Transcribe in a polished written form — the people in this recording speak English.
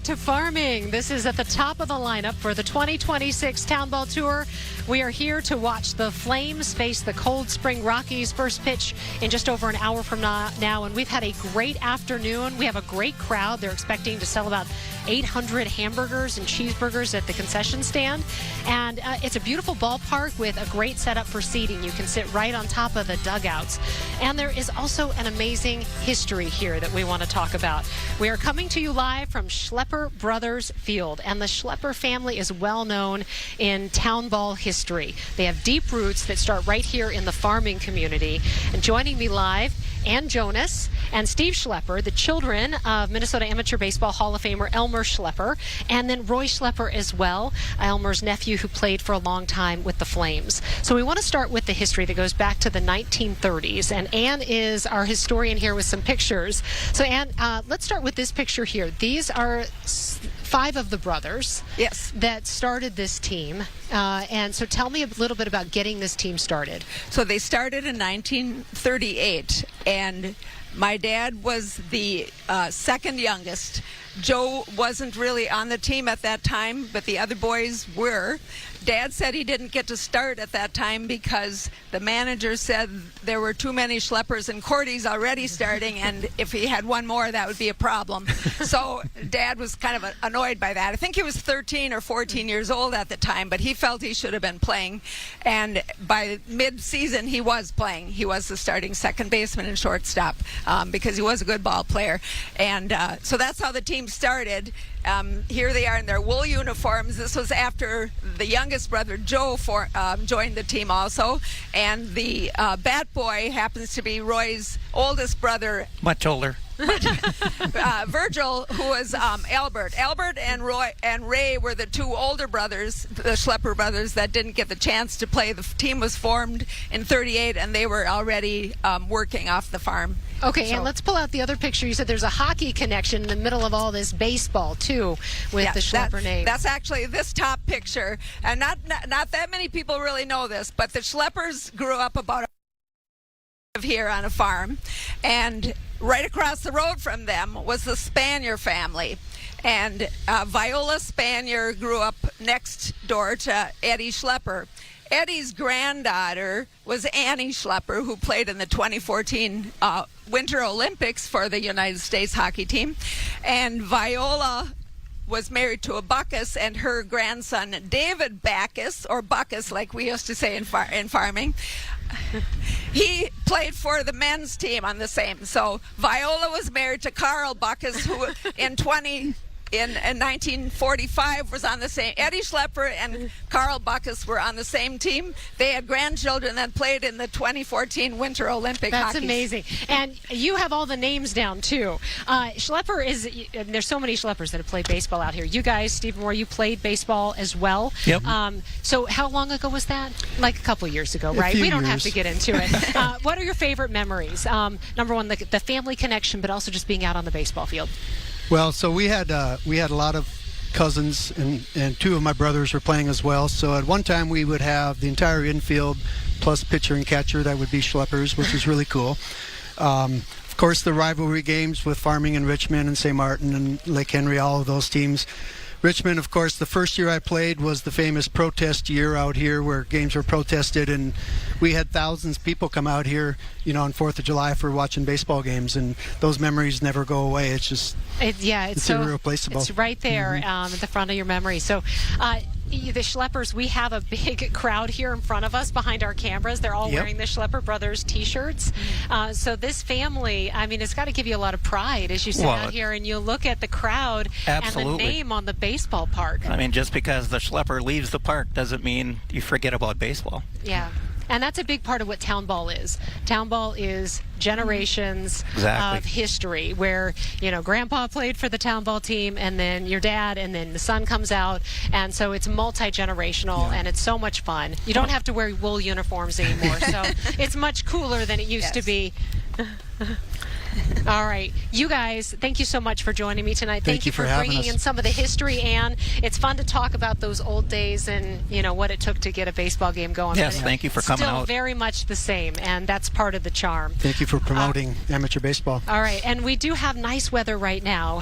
to farming. This is at the top of the lineup for the 2026 Town Ball Tour. We are here to watch the Flames face the Cold Spring Rockies. First pitch in just over an hour from now, and we've had a great afternoon. We have a great crowd. They're expecting to sell about 800 hamburgers and cheeseburgers at the concession stand, and it's a beautiful ballpark with a great setup for seating. You can sit right on top of the dugouts, and there is also an amazing history here that we want to talk about. We are coming to you live from Schelper Brothers Field, and the Schelper family is well known in town ball history. They have deep roots that start right here in the farming community. And joining me live, Ann Jonas and Steve Schelper, the children of Minnesota Amateur Baseball Hall of Famer Elmer Schelper, and then Roy Schelper as well, Elmer's nephew who played for a long time with the Flames. So we want to start with the history that goes back to the 1930s, and Ann is our historian here with some pictures. So Ann, let's start with this picture here. These are 5 of the brothers, yes, that started this team. And so tell me a little bit about getting this team started. So they started in 1938, and my dad was the second youngest. Joe wasn't really on the team at that time, but the other boys were. Dad said he didn't get to start at that time because the manager said there were too many Schleppers and Cordies already starting, and if he had one more, that would be a problem. So Dad was kind of annoyed by that. I think he was 13 or 14 years old at the time, but he felt he should have been playing. And by mid-season, he was playing. He was the starting second baseman and shortstop because he was a good ball player. And so that's how the team started. Here they are in their wool uniforms. This was after the youngest brother, Joe, joined the team also. And the bat boy happens to be Roy's oldest brother. Much older. Virgil, who was Albert. Albert and Ray were the 2 older brothers, the Schelper brothers, that didn't get the chance to play. The team was formed in 38, and they were already working off the farm. Okay, and let's pull out the other picture. You said there's a hockey connection in the middle of all this baseball, too, with the Schelper name. That's actually this top picture. And not that many people really know this, but the Schleppers grew up about here on a farm, and right across the road from them was the Spanier family. And Viola Spanier grew up next door to Eddie Schelper. Eddie's granddaughter was Annie Schelper, who played in the 2014 Winter Olympics for the United States hockey team. And Viola was married to a Bacchus, and her grandson, David Bacchus, or Buckus like we used to say in farming, he played for the men's team on the same. So Viola was married to Carl Bacchus, who in 1945 was on the same. Eddie Schelper and Carl Bacchus were on the same team. They had grandchildren that played in the 2014 Winter Olympic That's hockey. amazing. And you have all the names down, too. Schelper is, there's so many Schleppers that have played baseball out here. You guys, Steve Moore, you played baseball as well. Yep. So how long ago was that? Like a couple years ago, right? We don't have to get into it. What are your favorite memories? Number one, the family connection, but also just being out on the baseball field. Well, so we had a lot of cousins, and 2 of my brothers were playing as well. So at one time we would have the entire infield plus pitcher and catcher. That would be Schleppers, which is really cool. Of course, the rivalry games with Farming and Richmond and St. Martin and Lake Henry, all of those teams. Richmond, of course, the first year I played was the famous protest year out here where games were protested, and we had thousands of people come out here, on 4th of July for watching baseball games, and those memories never go away. It's just, it's so irreplaceable. It's right there at the front of your memory. So the Schleppers, we have a big crowd here in front of us behind our cameras. They're all wearing the Schelper Brothers T-shirts. So this family, I mean, it's got to give you a lot of pride as you sit out here and you look at the crowd and the name on the baseball park. I mean, just because the Schelper leaves the park doesn't mean you forget about baseball. Yeah. And that's a big part of what town ball is. Town ball is generations of history where, Grandpa played for the town ball team, and then your dad, and then the son comes out. And so it's multi-generational, and it's so much fun. You don't have to wear wool uniforms anymore, so it's much cooler than it used to be. All right. You guys, thank you so much for joining me tonight. Thank you for bringing in some of the history, Ann. It's fun to talk about those old days and, what it took to get a baseball game going. Yes, thank you for coming out. Still very much the same, and that's part of the charm. Thank you for promoting amateur baseball. All right. And we do have nice weather right now.